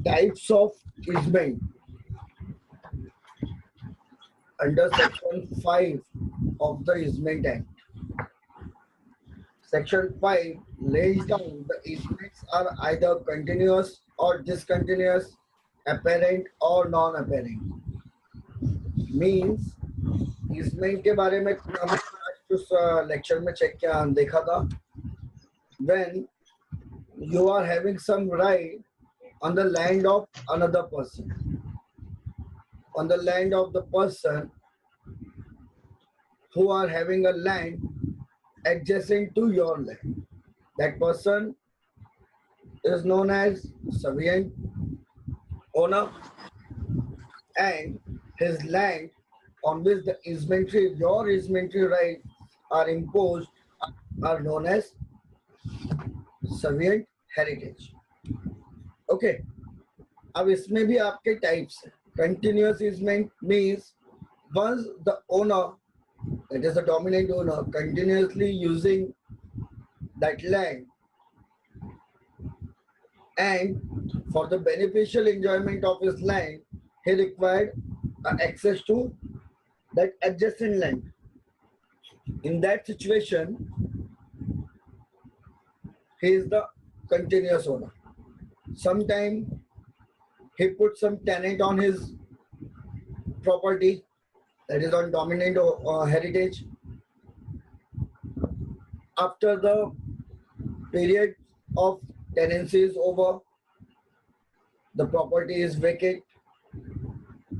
Types of easement under Section 5 of the Easement Act. Section 5 lays down the easements are either continuous or discontinuous, apparent or non-apparent. Means easement के बारे में हमने उस lecture में check किया देखा था. When you are having some right on the land of another person, on the land of the person who are having a land adjacent to your land, that person is known as subjoint owner, and his land on which the easementary, your easementary rights are imposed are known as subjoint heritage. Okay. अब इसमें भी आपके types हैं. Continuous easement means once the owner, that is the dominant owner, continuously using that land, and for the beneficial enjoyment of his land, he required access to that adjacent land. In that situation, he is the continuous owner. Sometimes he put some tenant on his property, that is on dominant heritage. After the period of tenancy is over, the property is vacant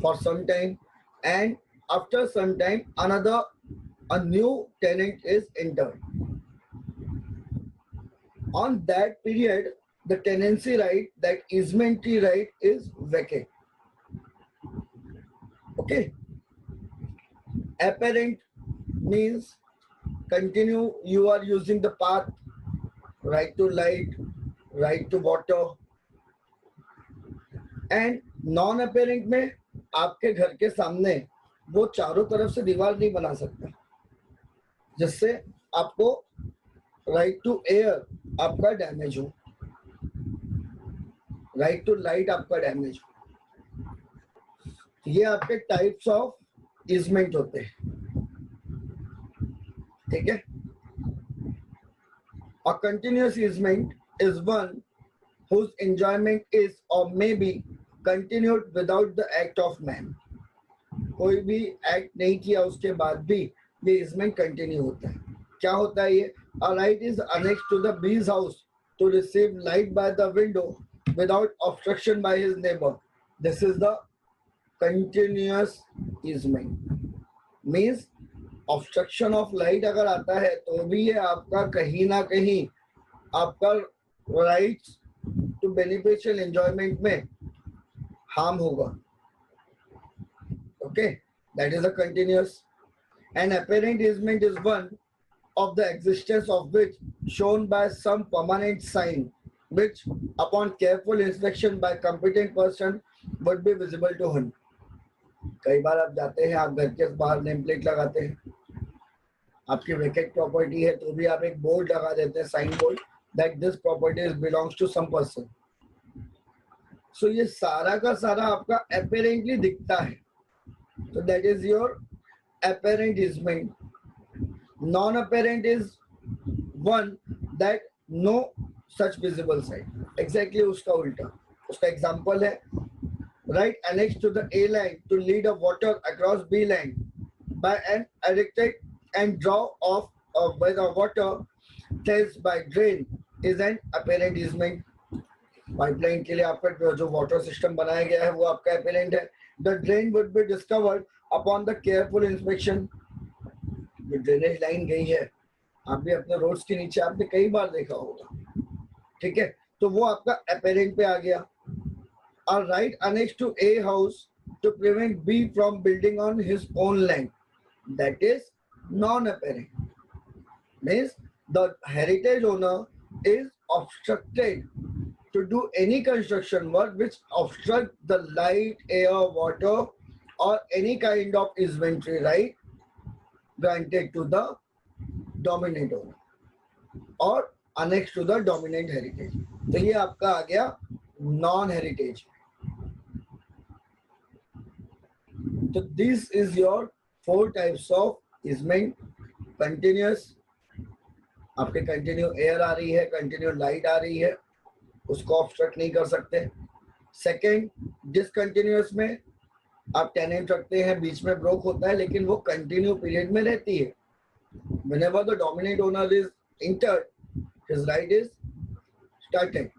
for some time, and after some time a new tenant is entered. On that period, the tenancy right, that easementary right, is vacant. Okay. Apparent means continue, you are using the path, right to light, right to water. And non-apparent में आपके घर के सामने वो चारों तरफ से दीवार नहीं बना सकता, जिससे आपको राइट टू एयर आपका डैमेज हो, राइट टू लाइट आपका डैमेज हो. ये आपके टाइप्स ऑफ ईजमेंट होते हैं. ठीक है. A continuous easement is one whose enjoyment is or may be continued without the act of man. कोई भी एक्ट नहीं किया उसके बाद भी ये easement कंटिन्यू होता है. क्या होता है ये? A right is annexed to the bee's house to receive light by the window without obstruction by his neighbor. This is the continuous easement. Means obstruction of light अगर आता है तो भी ये आपका कहीं ना कहीं आपका rights to beneficial enjoyment में harm होगा. Okay, that is a continuous. An apparent easement is one of the existence of which shown by some permanent sign which upon careful inspection by competent person would be visible to him. कई बार आप जाते हैं, आप घर के बाहर name plate लगाते हैं, आपकी वेकेट प्रॉपर्टी है तो भी आप एक बोर्ड लगा देते हैं, sign board, that this property belongs to some person. So ये सारा का सारा आपका अपेरेंटली दिखता है, तो that is your apparent easement. Non-apparent is one that no such visible sign. Exactly उसका उल्टा. उसका example है, right annexed to the A line to lead a water across B line by an erected and draw off by the water tells by drain is an apparent easement. Pipeline के लिए आपका जो water system बनाया गया है वो आपका apparent है. The drain would be discovered upon the careful inspection. जो ड्रेनेज लाइन गई है, आप भी अपने रोड्स के नीचे आपने कई बार देखा होगा. ठीक है, तो वो आपका apparent पे आ गया. A right annexed to A house to prevent B from building on his own land, that is non-apparent. Means the heritage owner is obstructed to do any construction work which obstruct the light, air, water or any kind of easementary right granted to the dominant owner or annexed to the dominant heritage. तो ये आपका आ गया non-heritage. तो this is your 4 types of easement. Continuous, आपके continue air आ रही है, continue light आ रही है, उसको ऑब्स्ट्रक्ट नहीं कर सकते. सेकेंड, डिसकंटिन्यूस में आप टेनेंट रखते हैं, बीच में ब्रोक होता है, लेकिन वो कंटिन्यू पीरियड में रहती है. Whenever the dominant owner is entered, his right is started.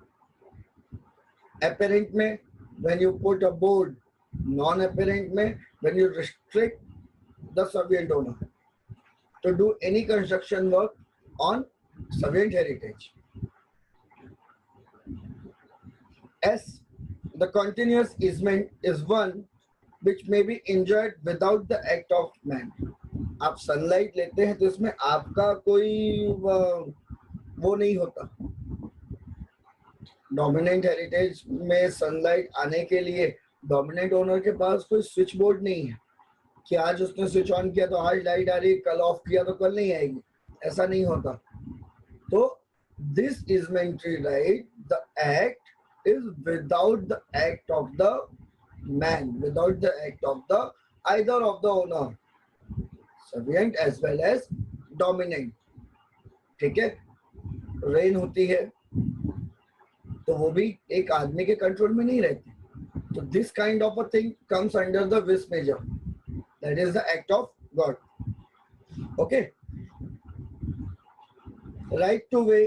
Apparent में when you put a board, non-apparent में when you restrict the subject owner to do any construction work on subject heritage. S, the continuous easement is one which may be enjoyed without the act of man. आप sunlight लेते हैं तो इसमें आपका कोई वो नहीं होता. डोमिनेंट हेरिटेज में सनलाइट आने के लिए डोमिनेंट ओनर के पास कोई स्विच बोर्ड नहीं है कि आज उसने स्विच ऑन किया तो आज लाइट आ रही, कल ऑफ किया तो कल नहीं आएगी. ऐसा नहीं होता. तो this easementary right, the act is without the act of the man, without the act of the either of the owner, subject as well as dominant. ठीक है. रेन होती है तो वो भी एक आदमी के कंट्रोल में नहीं रहती. तो this kind of a thing comes under the vis major, that is the act of God. Okay. Right to way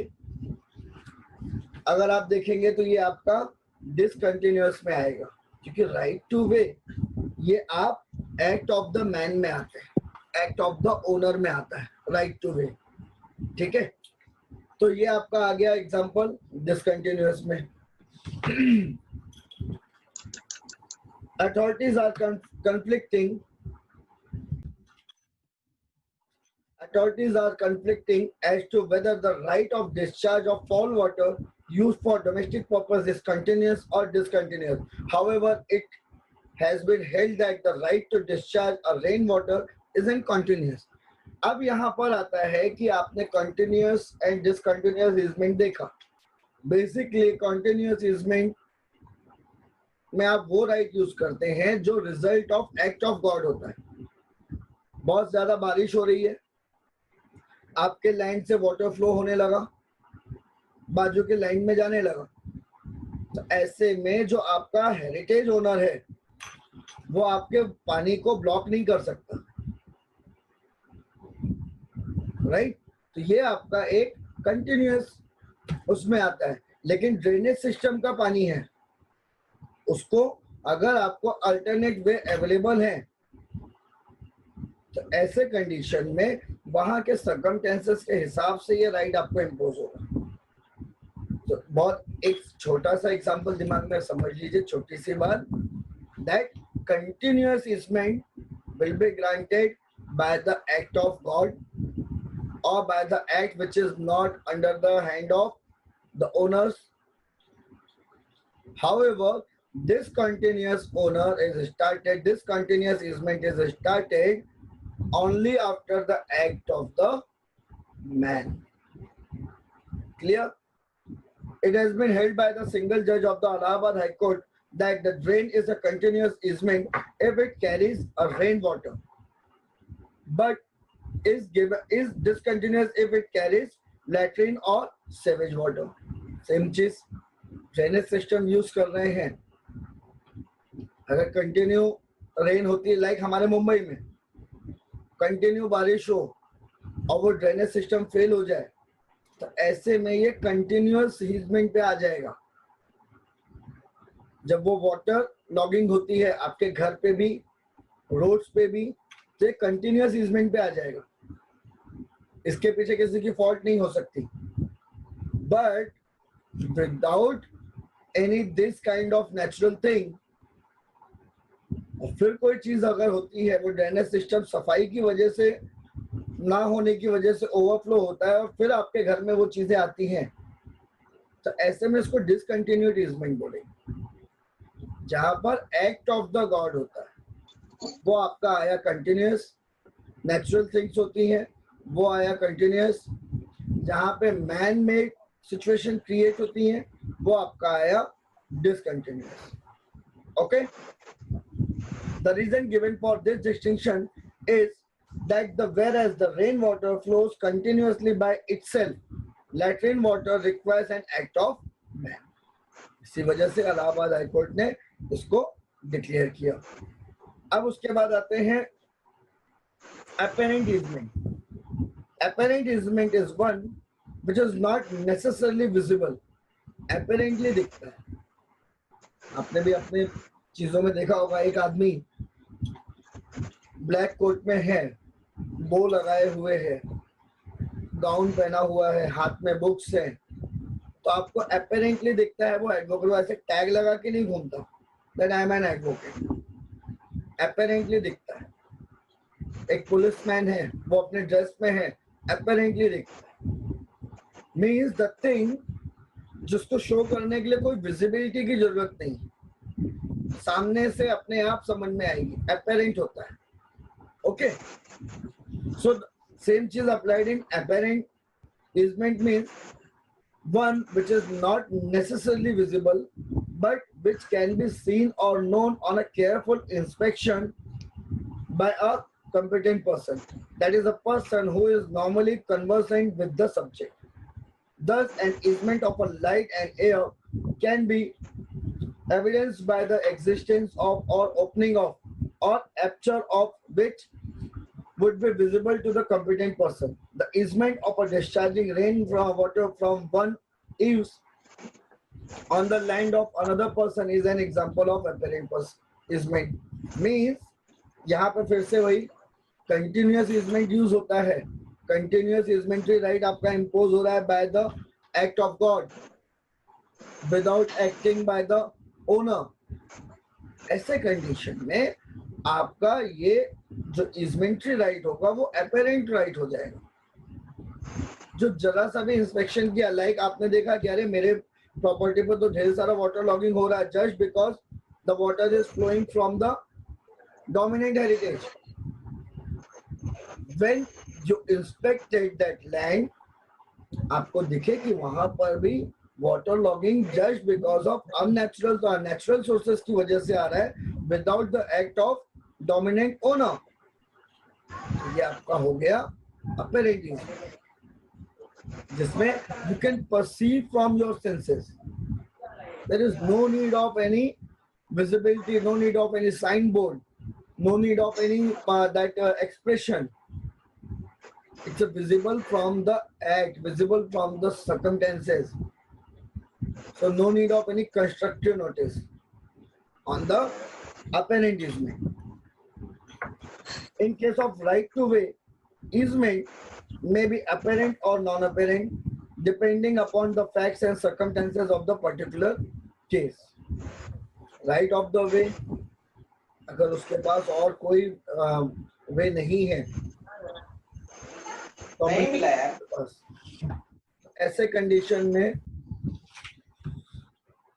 अगर आप देखेंगे तो ये आपका डिसकंटिन्यूअस में आएगा, क्योंकि राइट टू वे ये आप एक्ट ऑफ द मैन में आते हैं, एक्ट ऑफ द ओनर में आता है राइट टू वे. ठीक है. तो ये आपका आ गया एग्जांपल डिसकंटिन्यूअस में. Authorities are conflicting. Authorities are conflicting as to whether the right of discharge of fall water used for domestic purpose is continuous or discontinuous. However, it has been held that the right to discharge a rainwater isn't continuous. अब यहाँ पर आता है कि आपने continuous and discontinuous easement देखा. Basically continuous easement में आप वो राइट यूज करते हैं जो result of act of God होता है. बहुत ज्यादा बारिश हो रही है, आपके लैंड से वाटर फ्लो होने लगा, बाजू के लाइन में जाने लगा, तो ऐसे में जो आपका हेरिटेज ओनर है वो आपके पानी को ब्लॉक नहीं कर सकता. राइट. तो ये आपका एक कंटिन्यूअस उसमें आता है. लेकिन ड्रेनेज सिस्टम का पानी है, उसको अगर आपको अल्टरनेट वे अवेलेबल है तो ऐसे कंडीशन में वहां के सर्कमस्टेंसेस के हिसाब से ये राइट आपको इम्पोज होगा. तो बहुत एक छोटा सा एग्जांपल दिमाग में समझ लीजिए, छोटी सी बात, that continuous easement will be granted by the act of God or by the act which is not under the hand of the owners. However, this continuous easement is started only after the act of the man. Clear? It has been held by the single judge of the Allahabad High Court that the drain is a continuous easement if it carries a rainwater, but is discontinuous if it carries latrine or sewage water. Same चीज drainage system use कर रहे हैं, अगर continue rain होती है, like हमारे मुंबई में continue बारिश हो और वो ड्रेनेज सिस्टम फेल हो जाए, तो ऐसे में ये कंटिन्यूअस इजमेंट पे आ जाएगा. जब वो वाटर लॉगिंग होती है आपके घर पे भी, रोड्स पे भी, तो ये कंटिन्यूअस इजमेंट पे आ जाएगा. इसके पीछे किसी की फॉल्ट नहीं हो सकती. But without any this kind of natural thing, और फिर कोई चीज अगर होती है, वो ड्रेनेज सिस्टम सफाई की वजह से ना होने की वजह से ओवरफ्लो होता है और फिर आपके घर में वो चीजें आती हैं, तो ऐसे में इसको डिसकंटिन्यूड इजमेंट बोलेंगे. जहां पर एक्ट ऑफ द गॉड होता है वो आपका आया कंटिन्यूअस, नेचुरल थिंग्स होती हैं वो आया कंटिन्यूअस, जहां पे मैन मेड सिचुएशन क्रिएट होती हैं वो आपका आया discontinuous. Okay. The reason given for this distinction is that whereas the rainwater flows continuously by itself, latrine water requires an act of man. इसी वजह से इलाहाबाद हाईकोर्ट ने इसको डिक्लेयर किया। अब उसके बाद आते हैं apparent easement. Apparent easement is one which is not necessarily visible. Apparently दिखता है। आपने भी अपने चीजों में देखा होगा, एक आदमी ब्लैक कोट में है, बो लगाए हुए है, गाउन पहना हुआ है, हाथ में बुक्स है, तो आपको अपेरेंटली दिखता है वो एडवोकेट, ऐसे टैग लगा के नहीं घूमता that I am an advocate, apparently दिखता है। एक पुलिसमैन है, वो अपने ड्रेस में है, अपेरेंटली दिखता है। मीन्स द थिंग जिसको शो करने के लिए कोई विजिबिलिटी की जरूरत नहीं, सामने से अपने आप समझ में आएगी, अपेरेंट होता है। ओके, सो सेम चीज applied in apparent easement means one which is not necessarily visible but which can be seen or known on a careful inspection by a competent person, that is a person who is normally conversant with the subject. Thus an easement of a light and air can be evidenced by the existence of or opening of or aperture of which would be visible to the competent person. The easement of a discharging rainwater from one eaves on the land of another person is an example of apparent easement. Means यहाँ पे फिर से वही continuous easement use होता है। Continuous easementary right आपका impose हो रहा है by the act of God without acting by the owner. ऐसे कंडीशन में आपका ये जो इजमेंट्री राइट होगा वो अपेरेंट राइट हो जाएगा। जो जरा सा भी इंस्पेक्शन किया, लाइक आपने देखा कि अरे मेरे प्रॉपर्टी पर तो ढेर सारा वाटर लॉगिंग हो रहा है, just because the water is flowing from the dominant heritage. When you inspected that land, आपको दिखे कि वहां पर भी water logging just because of unnatural, तो अननेचुरल सोर्सेस की वजह से आ रहा है without the act of dominant owner. ये आपका हो गया अपेरेंट इजमेंट, जिसमें you can perceive from your senses, there is no need of any visibility, no need of any signboard, no need of any that expression. It's visible from the act, visible from the circumstances, so no need of any constructive notice on the apparent easement. In case of right to way, easement may be apparent or non-apparent depending upon the facts and circumstances of the particular case. Right of the way, अगर उसके पास और कोई वे नहीं है तो ऐसे condition में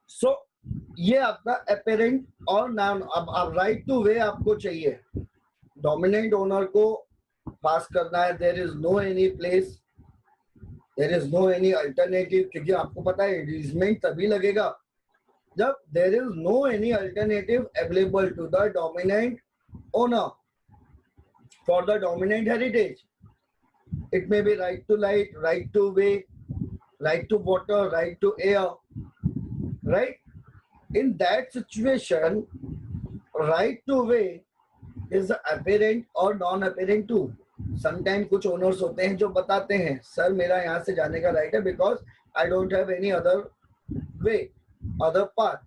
सो ये आपका अपेरेंट और नॉन। अब राइट टू वे आपको चाहिए, डोमिनेंट ओनर को पास करना है, there is no any place, there is no any alternative, क्योंकि आपको पता है इजमेंट तभी लगेगा जब there is no any alternative available to the dominant owner for the dominant heritage. It may be right to light, right to way, right to water, right to air, right? In that situation, right to way is apparent or non-apparent too. Sometimes कुछ owners होते हैं जो बताते हैं sir मेरा यहाँ से जाने का right है because I don't have any other way, other path,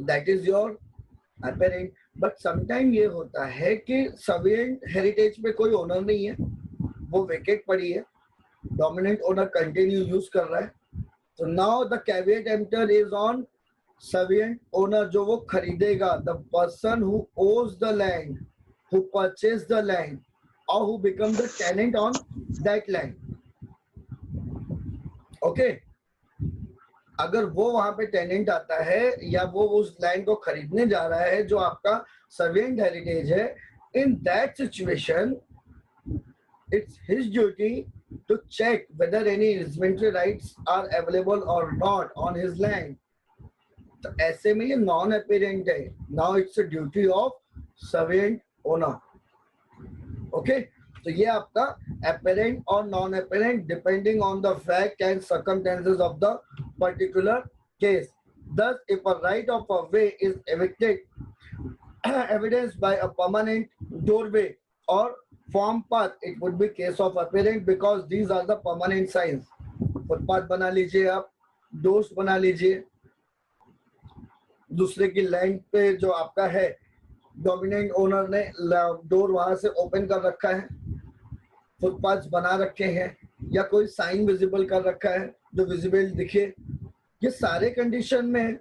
that is your apparent. But sometimes ये होता है कि सवियंट हेरिटेज पे कोई ओनर नहीं है, वो वेकेट पड़ी है, डोमिनेंट ओनर कंटिन्यू यूज कर रहा है, तो now the caveat emptor is on servient owner, जो वो खरीदेगा, the person who owns the land, who purchase the land और who become the tenant on that land. Okay, अगर वो वहां पे टेनेंट आता है या वो उस लैंड को खरीदने जा रहा है जो आपका सर्वेंट हेरिटेज है, in that situation it's his duty to check whether any easementary rights are available और नॉट ऑन हिज लैंड। तो ऐसे में ये नॉन अपेरेंट है. Now it's a duty of servient owner. Okay, तो ये आपका अपेरेंट और non apparent depending on the fact and circumstances of the particular case. Thus, if a right of a way is evicted, evidenced by a permanent doorway or form path, it would be case of apparent because these are the permanent signs. Footpath बना लीजिए आप, doors बना लीजिए, दूसरे की land पे जो आपका है डोमिनेंट ओनर ने डोर वहां से ओपन कर रखा है, फुटपाथ बना रखे हैं, या कोई साइन विजिबल कर रखा है जो विजिबल दिखे, ये सारे कंडीशन में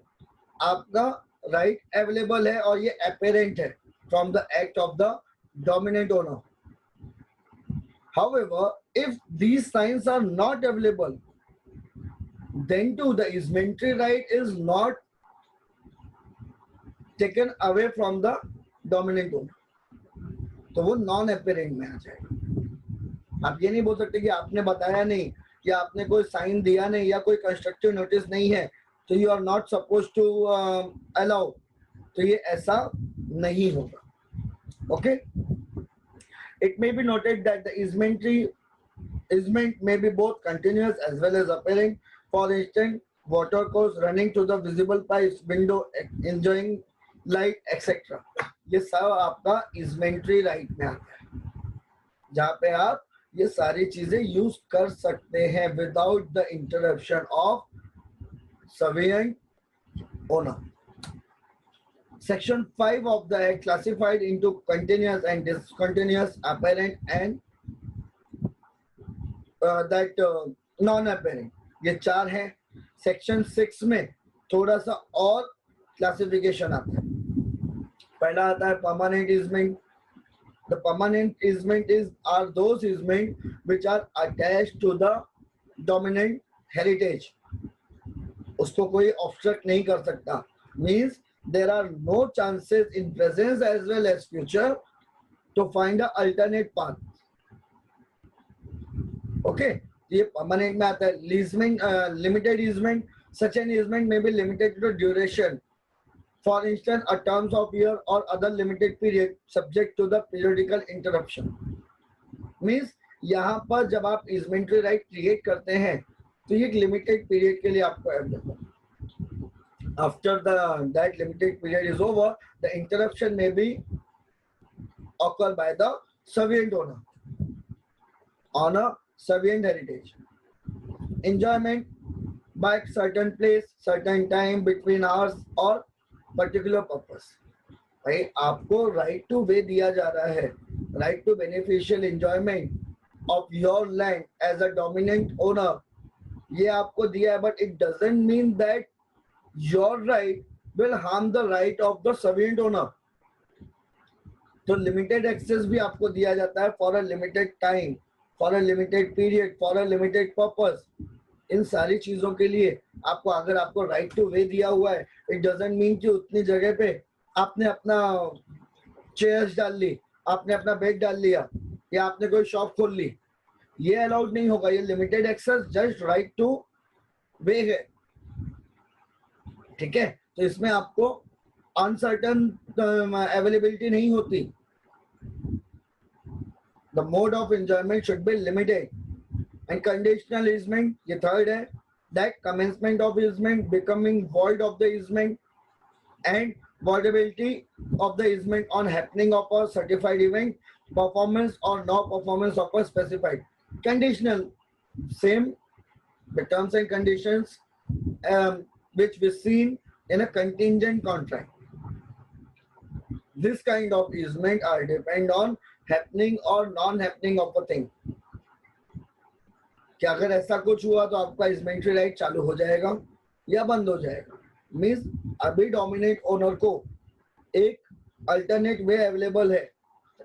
आपका राइट अवेलेबल है और ये अपेरेंट है from the act of the dominant owner. However, if these signs are not available, then too the easementary right is not taken away from the dominant owner. तो वो non apparent में आ जाएगा. आप ये नहीं बोल सकते कि आपने बताया नहीं, कि आपने कोई साइन दिया नहीं, या कोई कंस्ट्रक्टिव नोटिस नहीं है, तो you are not suppose to allow. तो ये ऐसा नहीं होगा. Okay, it may be noted that the easement may be both continuous as well as apparent. For instance, water course running to the visible pipes, window, enjoying light, etc. ये सब आपका easementary right में आता है, जहाँ पे आप ये सारी चीजें यूज कर सकते हैं without the interruption of surveying owner. Section 5 of the Act classified into continuous and discontinuous, apparent and non-apparent. ये चार हैं. Section 6 में थोड़ा सा और क्लासिफिकेशन आता है. पहला आता है permanent easement. The permanent easement are those easement which are attached to the dominant heritage. उसको कोई obstruct नहीं कर सकता. Means there are no chances in present as well as future to find an alternate path. Okay, ये permanent में आता है. Easement, limited easement, such an easement may be limited to the duration. For instance, a terms of year or other limited period subject to the periodical interruption. Means यहाँ पर जब आप easementary right create करते हैं तो ये limited period के लिए आपको available. After that limited period is over, the interruption may be occur by the surveying owner on a surveying heritage. Enjoyment by certain place, certain time, between hours or particular purpose. भाई आपको right to way दिया जा रहा है, right to beneficial enjoyment of your land as a dominant owner, ये आपको दिया है, but it doesn't mean that your right will harm the right of the surveying owner. तो limited access भी आपको दिया जाता है for a limited time, for a limited period, for a limited purpose. इन सारी चीजों के लिए आपको, अगर आपको right to way दिया हुआ है, it doesn't mean कि उतनी जगह पे आपने अपना chairs डाल ली, आपने अपना bed डाल लिया, या आपने कोई shop खोल ली, ये allowed नहीं होगा. ये limited access just right to way है. ठीक है, तो इसमें आपको अनसर्टन अवेलेबिलिटी नहीं होती. The mode of enjoyment should be limited. And conditional easement, ये थर्ड है, that commencement of easement, becoming void of the easement and voidability of the easement on happening of a certified event, performance or no performance of a specified. Conditional, same, the terms and conditions which we seen in a contingent contract. This kind of easement are depend on happening or non-happening of a thing. कि अगर ऐसा कुछ हुआ तो आपका easementary right चालू हो जाएगा या बंद हो जाएगा. मीन्स अभी डोमिनेंट ओनर को एक अल्टरनेट वे अवेलेबल है,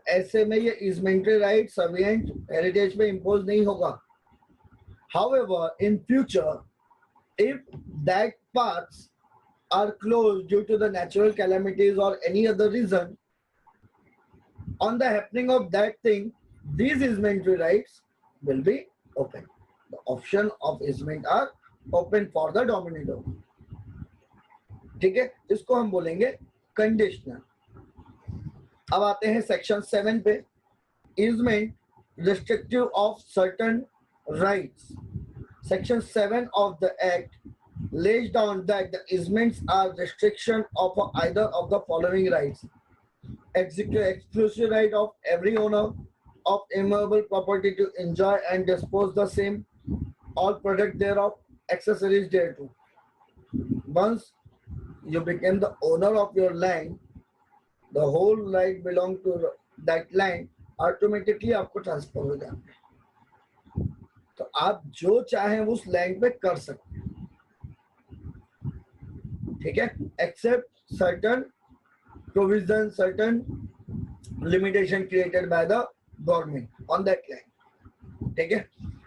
ऐसे में ये easementary right सर्विएंट हेरिटेज पे इम्पोज नहीं होगा. However, in future, if that paths are closed due to the natural calamities or any other reason, on the happening of that thing, these easementary rights will be open. The option of easement are open for the dominant owner. ठीक है, इसको हम बोलेंगे conditional. अब आते हैं section 7 पे, easement restrictive of certain rights. Section 7 of the Act lays down that the easements are restriction of either of the following rights: exclusive right of every owner of immovable property to enjoy and dispose the same, all product thereof, accessories thereto. Once you become the owner of your land, the whole right belong to that land automatically आपको transfer हो जाता है, तो आप जो चाहें उस land पे कर सकते हैं, ठीक है, except certain provision, certain limitation created by the government on that land, ठीक है।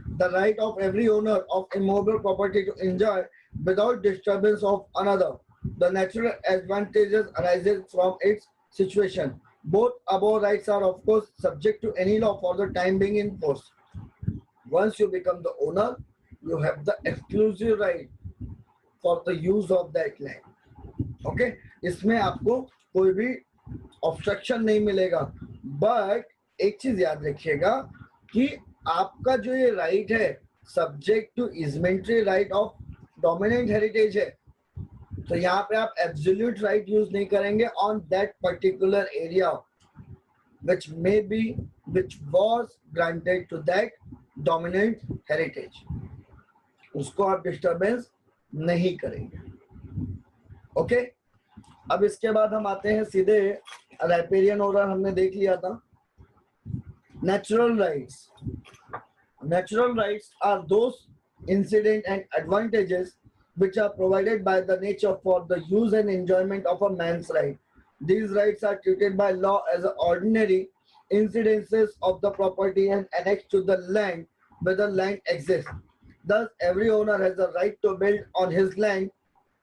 The right of every owner of immovable property to enjoy without disturbance of another the natural advantages arises from its situation. Both above rights are of course subject to any law for the time being in force. Once you become the owner, you have the exclusive right for the use of that land. Okay, इसमें आपको कोई भी obstruction नहीं मिलेगा, but एक चीज याद रखिएगा कि आपका जो ये राइट है subject to easementary right of dominant heritage है, तो यहाँ पे आप एब्सोल्यूट राइट यूज नहीं करेंगे on that particular area which may be which was granted to that dominant heritage, उसको आप डिस्टर्बेंस नहीं करेंगे। ओके, अब इसके बाद हम आते हैं सीधे राइपेरियन ऑर्डर, हमने देख लिया था। Natural rights, natural rights are those incident and advantages which are provided by the nature for the use and enjoyment of a man's right. These rights are treated by law as ordinary incidences of the property and annexed to the land where the land exists. Thus, every owner has the right to build on his land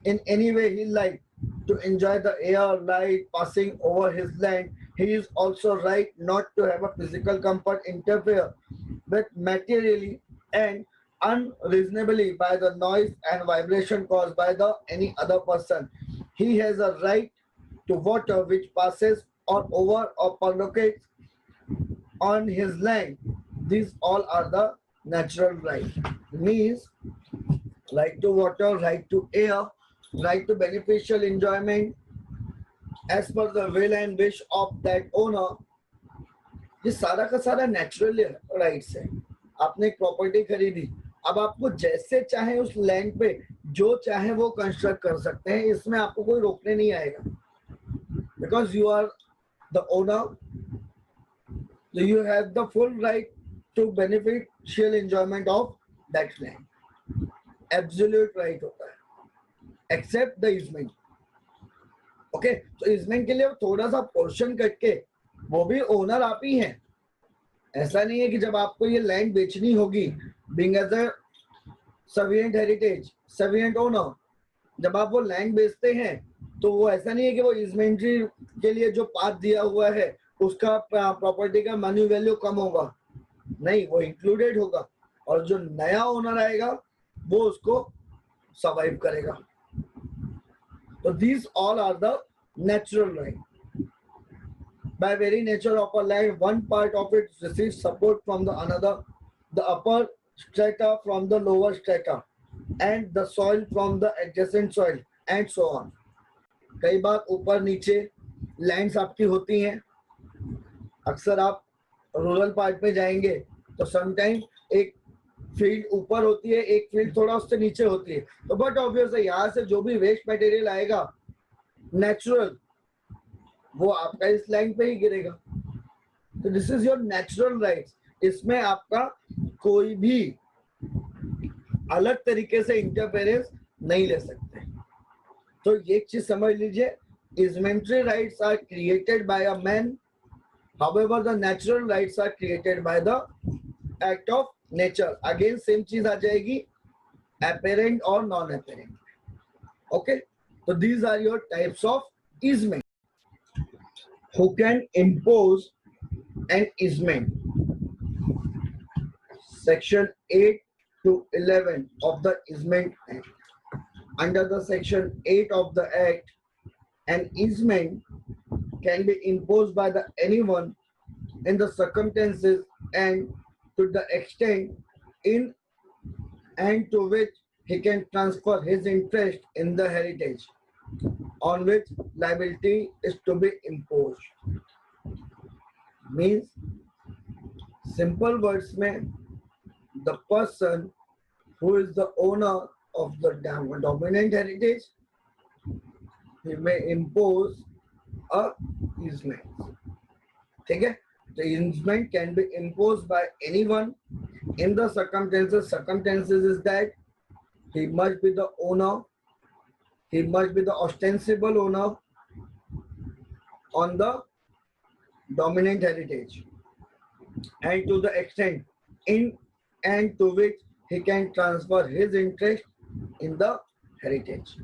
in any way he likes, to enjoy the air, light passing over his land. He is also right not to have a physical comfort interfere with materially and unreasonably by the noise and vibration caused by the any other person. He has a right to water which passes or over or percolates on his land. These all are the natural rights. Means right to water, right to air, right to beneficial enjoyment as per the will and wish of that owner. ये सारा का सारा natural rights है। आपने एक property खरीदी, अब आपको जैसे चाहे उस लैंड पे जो चाहे वो कंस्ट्रक्ट कर सकते हैं, इसमें आपको कोई रोकने नहीं आएगा, because you are the owner, you have the full right to beneficial enjoyment of that land. Absolute right होता है एक्सेप्ट द इजमेंट। ओके, तो इजमेंट के लिए थोड़ा सा पोर्शन कट के, वो भी ओनर आप ही हैं। ऐसा नहीं है कि जब आपको ये लैंड बेचनी होगी, being as a servient heritage, servient owner, जब आप वो लैंड बेचते हैं तो वो ऐसा नहीं है कि वो इजमेंट्री के लिए जो पाथ दिया हुआ है उसका प्रॉपर्टी का मनी वैल्यू कम होगा, नहीं, वो इंक्लूडेड होगा, और जो नया ओनर आएगा वो उसको सर्वाइव करेगा। तो these all are the natural right. By very nature of a land, one part of it receives support from the another, the upper strata from the lower strata, and the soil from the adjacent soil, and so on. कई बार ऊपर नीचे lands आपकी होती हैं। अक्सर आप rural part में जाएंगे तो समटाइम एक फील्ड ऊपर होती है, एक फील्ड थोड़ा उससे नीचे होती है, तो बट ऑब्वियस है यहाँ से जो भी वेस्ट मटेरियल आएगा नेचुरल, वो आपका इस लैंड पे ही गिरेगा। तो this is your natural rights. इसमें आपका कोई भी अलग तरीके से इंटरफेरेंस नहीं ले सकते। तो ये चीज समझ लीजिए, easementary rights are created by a man, however the natural rights are created by the act of nature. Again same चीज आ जाएगी, अपेरेंट और नॉन अपेरेंट। ओके, तो these are your types of easement. Who can impose an easement? Section 8 to 11 of the Easement Act. under the section 8 of the Act, an easement can be imposed by the anyone in the circumstances and to the extent in and to which he can transfer his interest in the heritage on which liability is to be imposed. Means simple words में the person who is the owner of the dominant heritage, he may impose a easement. ठीक है? The easement can be imposed by anyone in the circumstances. Circumstances is that he must be the owner, he must be the ostensible owner on the dominant heritage, and to the extent in and to which he can transfer his interest in the heritage.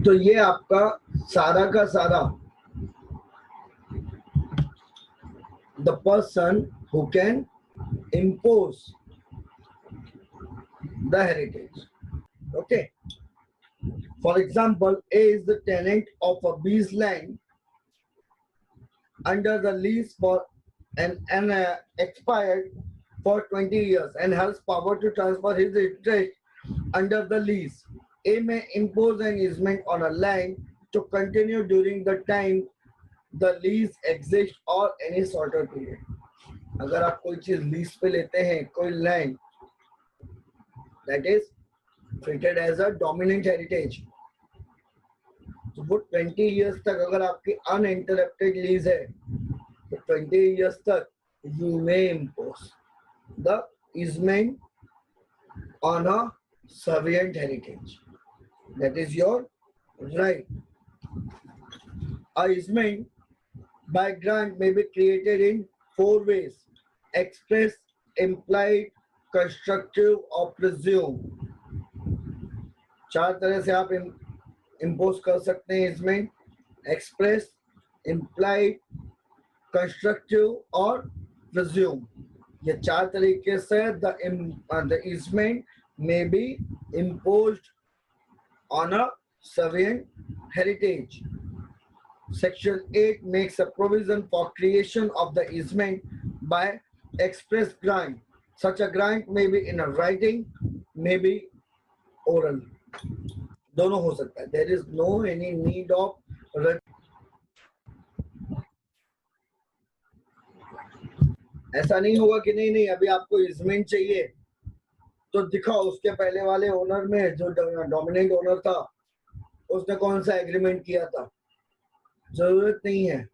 तो ये आपका सारा का सारा the person who can impose the heritage. Okay. For example, A is the tenant of a B's land under the lease for an expired for 20 years and has power to transfer his interest under the lease. A may impose an easement on a land to continue during the time the lease exists or any shorter period. अगर आप कोई चीज lease पे लेते हैं, कोई land, that is treated as a dominant heritage, तो वो 20 years तक अगर आपकी uninterrupted lease है, तो 20 years तक you may impose the easement on a servient heritage. That is your right. A easement by grant may be created in 4 ways: express, implied, constructive or presume. 4 तरह से आप impose कर सकते हैं easement: express, implied, constructive और presume. ये 4 तरीके से the easement may be imposed on a servient heritage. Section 8 makes a provision for creation of the easement by express grant. Such a grant may be in a writing, may be oral. दोनों हो सकता है. There is no any need of ऐसा नहीं होगा कि नहीं अभी आपको easement चाहिए तो दिखाओ उसके पहले वाले ओनर में जो डोमिनेंट ओनर था उसने कौन सा एग्रीमेंट किया था. जरूरत नहीं है.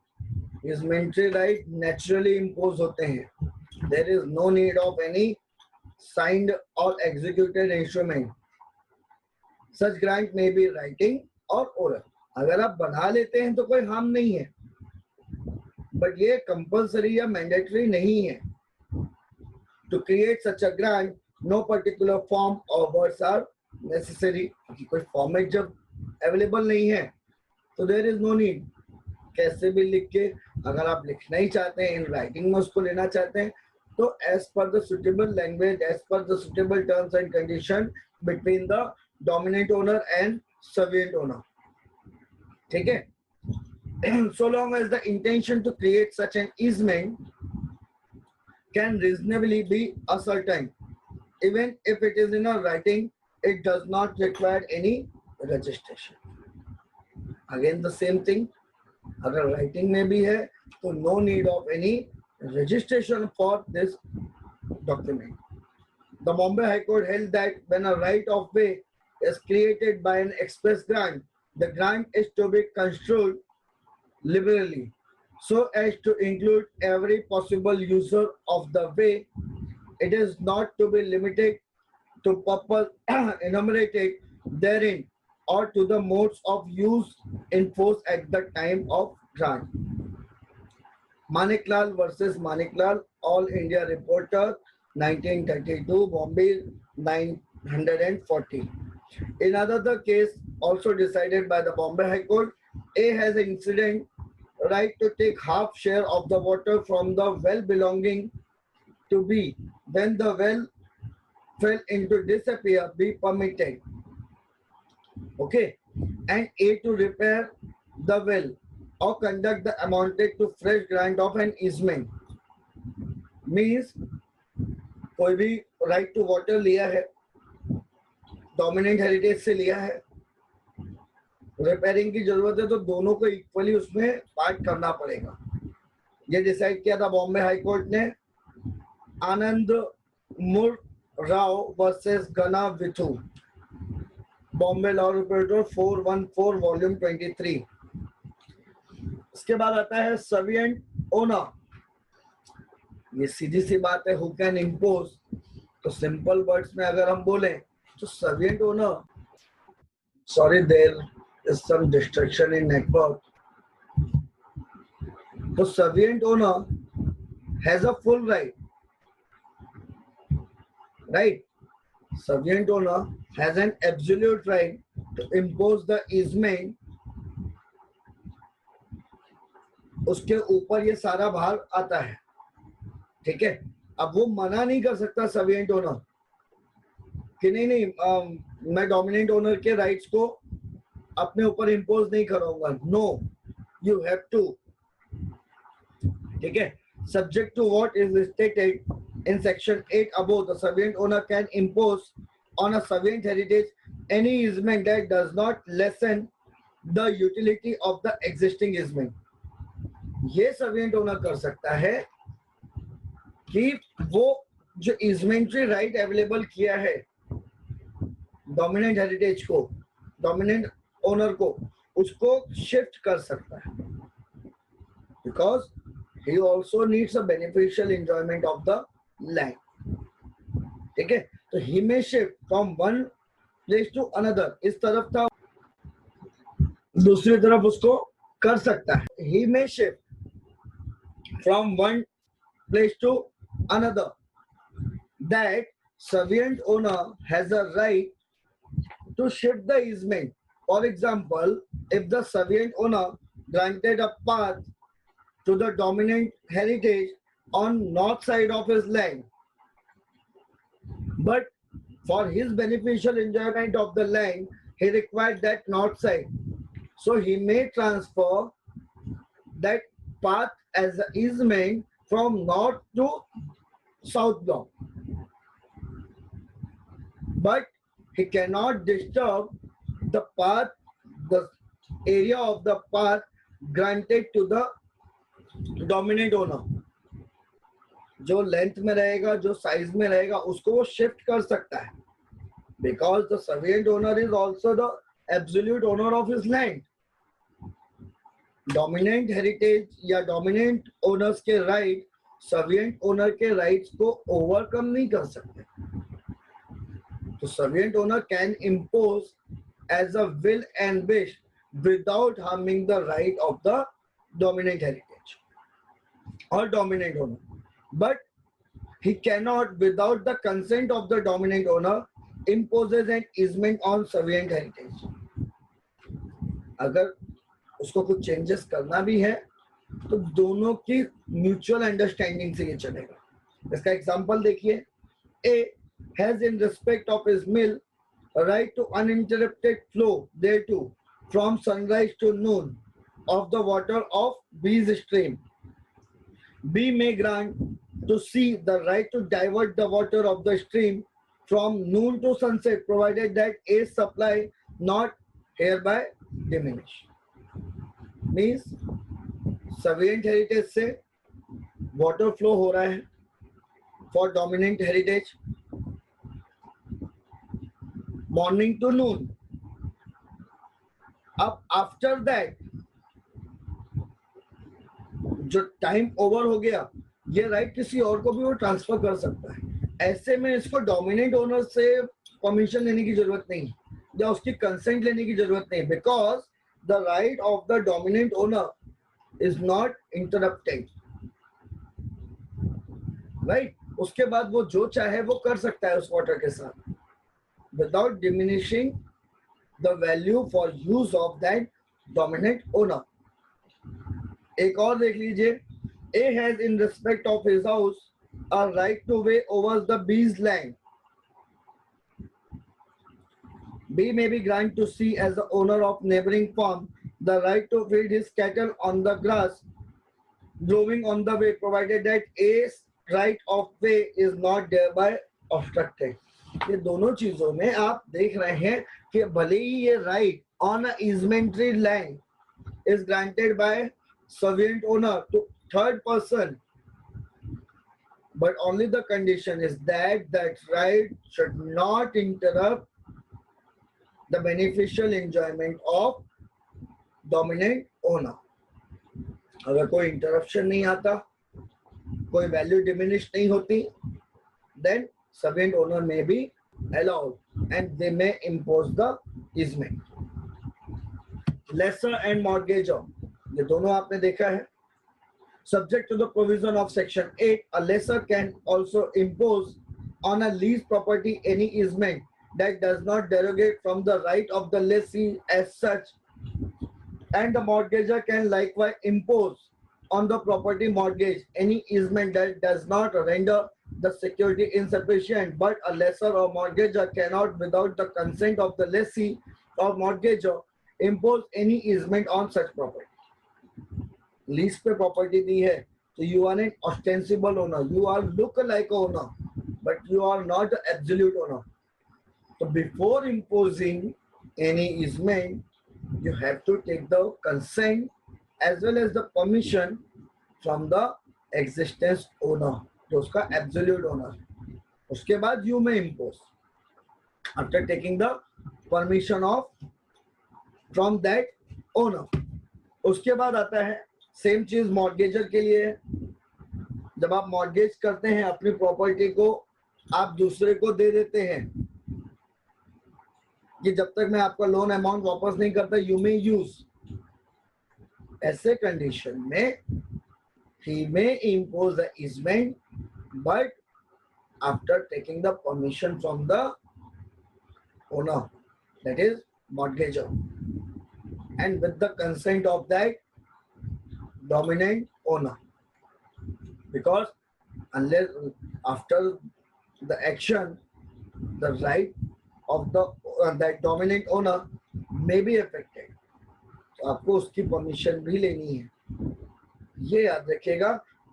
इजमेंट्री राइट नेचुरली इम्पोज होते हैं. There is no need of any signed और executed instrument. Such grant may be writing और ओरल. अगर आप बना लेते हैं तो कोई हार्म नहीं है, बट ये कंपल्सरी या मैंडेटरी नहीं है. To create such a grant no particular form और वर्ड्स आर नेसेसरी. कोई फॉर्मेट जब अवेलेबल नहीं है तो देयर इज नो नीड. कैसे भी लिख के अगर आप लिखना ही चाहते हैं, इन राइटिंग में उसको लेना चाहते हैं, तो as per the suitable language, as per the suitable terms and condition between the dominant owner and servient owner. ठीक है. So long as the intention to create such an easement can reasonably be ascertained, even if it is in a writing, it does not require any registration. Again the same thing. अगर writing में भी है तो no need of any registration for this document. The Bombay high court held that when a right of way is created by an express grant, the grant is to be constructed liberally so as to include every possible user of the way. It is not to be limited to purpose enumerated therein or to the modes of use in force at the time of grant. Maniklal versus Maniklal, All India Reporter, 1932, Bombay 940. In another case, also decided by the Bombay High Court, A has an incident right to take half share of the water from the well belonging to B when the well fail into disappear be permitted. Okay, and A to repair the well or conduct the amounted to fresh grant of an easement. Means कोई भी right to water लिया है, dominant heritage से लिया है, repairing की जरूरत है तो दोनों को इक्वली उसमें पार्ट करना पड़ेगा. ये डिसाइड किया था बॉम्बे हाई कोर्ट ने आनंद मुर राव वर्सेस गना विथु, बॉम्बे लॉ रिपोर्टर 414 वॉल्यूम 23. इसके बाद आता है सर्विएंट ओनर. ये सीधी सी बात है, हु कैन इम्पोज. तो सिंपल वर्ड्स में अगर हम बोलें तो servient owner, sorry there is some distraction in network. तो servient owner has a full right, right. Servient owner has an absolute right to impose the easement. उसके ऊपर ये सारा भार आता है, ठीक है. अब वो मना नहीं कर सकता सर्विएंट ओनर कि नहीं मैं डोमिनेंट ओनर के राइट्स को अपने ऊपर इम्पोज नहीं करूंगा. नो, यू हैव टू, ठीक है. Subject to what is stated in section 8 above, the servant owner can impose on a servant heritage any easement that does not lessen the utility of the existing easement. ये servient owner कर सकता है कि वो जो easementary right available किया है dominant heritage को, डोमिनेंट ओनर को, उसको शिफ्ट कर सकता है, because he also needs a beneficial enjoyment of the land. ठीक है, तो he may shift from one place to another. इस तरफ था, दूसरी तरफ उसको कर सकता है. He may shift from one place to another. That servant owner has a right to shift the easement. For example, if the servant owner granted a path to the dominant heritage on north side of his land, but for his beneficial enjoyment of the land, he required that north side. So he may transfer that path as an easement from north to south block, but he cannot disturb the path, the area of the path granted to the dominant owner. जो length में रहेगा, जो size में रहेगा, उसको वो shift कर सकता है, because the servant owner is also the absolute owner of his land. Dominant heritage या डोमिनेंट ओनर्स के राइट सर्विएंट ओनर के राइट्स को ओवरकम नहीं कर सकते. तो servient owner can impose as a will and wish without harming the right of the dominant heritage और dominant owner, but he cannot without the consent of the dominant owner imposes an easement on servient heritage. अगर उसको कुछ changes करना भी है तो दोनों की म्यूचुअल अंडरस्टैंडिंग से ये चलेगा. इसका एग्जांपल देखिए. A has in respect of his mill right to uninterrupted flow thereto from sunrise to noon of the water of B's stream. B may grant to C the right to divert the water of the stream from noon to sunset provided that A's supply not hereby diminish. Means servient heritage से water flow हो रहा है for dominant heritage morning to noon. अब after that जो time over हो गया, ये right किसी और को भी वो ट्रांसफर कर सकता है. ऐसे में इसको डोमिनेंट ओनर से परमिशन लेने की जरूरत नहीं या उसकी कंसेंट लेने की जरूरत नहीं, because the right of the dominant owner is not interrupted, right? उसके बाद वो जो चाहे वो कर सकता है उस वाटर के साथ without diminishing the value for use of that dominant owner. एक और देख लीजिए. A has in respect of his house a right to way over the B's land B may be granted to C as the owner of neighboring farm the right to feed his cattle on the grass growing on the way, provided that A's right of way is not thereby obstructed. ये दोनों चीजों में आप देख रहे हैं कि भले ही ये right on a easementary land is granted by servant owner to third person, but only the condition is that that right should not interrupt the beneficial enjoyment of dominant owner. अगर कोई इंटरप्शन नहीं आता, कोई value diminish नहीं होती, then servant owner may be allowed and they may impose the easement. Lesser and mortgagor, ये दोनों आपने देखा है. Subject to the provision of section 8, a lessor can also impose on a leased property any easement that does not derogate from the right of the lessee as such, and the mortgagor can likewise impose on the property mortgage any easement that does not render the security insufficient, but a lessor or mortgagor cannot, without the consent of the lessee or mortgagor, impose any easement on such property. Lease पे property दी है तो you are an ostensible owner, you are look like owner but you are not absolute owner. तो before imposing any easement you have to take the consent as well as the permission from the existence owner, जो उसका absolute owner. उसके बाद you may impose after taking the permission of from that owner. उसके बाद आता है same चीज mortgagor के लिए. जब आप मॉर्गेज करते हैं अपनी प्रॉपर्टी को आप दूसरे को दे देते हैं कि जब तक मैं आपका लोन अमाउंट वापस नहीं करता यू मे यूज. ऐसे कंडीशन में he may impose the easement but after taking the permission from the owner, that is mortgagor, and with the consent of that dominant owner, because unless after the action the right of the that dominant owner may be affected, तो आपको उसकी permission भी लेनी है. ये याद रखिएगा,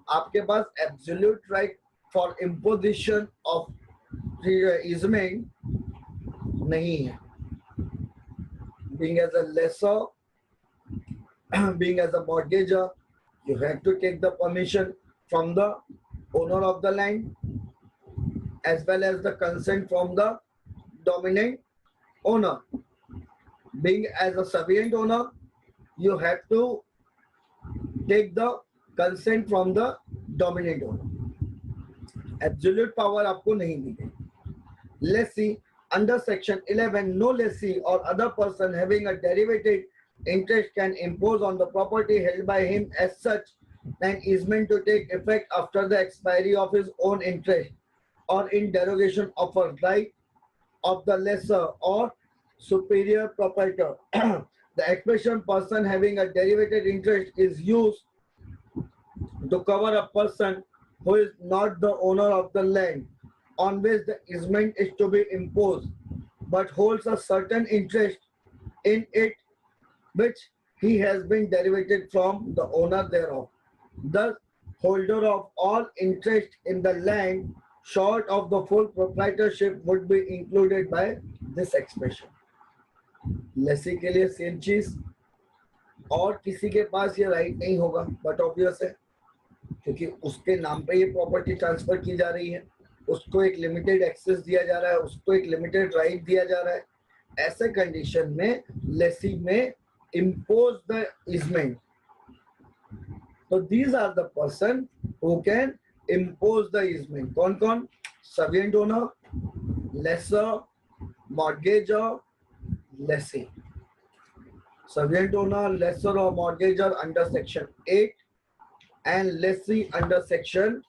आपके पास absolute right for imposition of easement नहीं है. Being as a lessor, being as a mortgagor, you have to take the permission from the owner of the land as well as the consent from the dominant owner. Being as a servant owner, you have to take the consent from the dominant owner. Absolute power आपको नहीं दी गई. Lessee, under section 11, no lessee or other person having a derivative interest can impose on the property held by him as such an easement to take effect after the expiry of his own interest or in derogation of a right of the lessor or superior proprietor. The expression person having a derivative interest is used to cover a person who is not the owner of the land on which the easement is to be imposed, but holds a certain interest in it which he has been derivated from the owner thereof. Thus, holder of all interest in the land short of the full proprietorship would be included by this expression. Lesi के लिए same चीज, और किसी के पास ये right नहीं होगा, but obvious है क्योंकि उसके नाम पे ये प्रॉपर्टी ट्रांसफर की जा रही है, उसको एक लिमिटेड एक्सेस दिया जा रहा है, उसको एक लिमिटेड राइट दिया जा रहा है. ऐसे कंडीशन में लेसी में इम्पोज द इजमेंट. तो these are the person who can impose the easement. कौन कौन? Servant owner, lessor, mortgagor, lessee. Servant owner, lessor or mortgagor under section 8 and lessee under section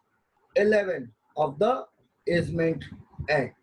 11 of the Easement Act.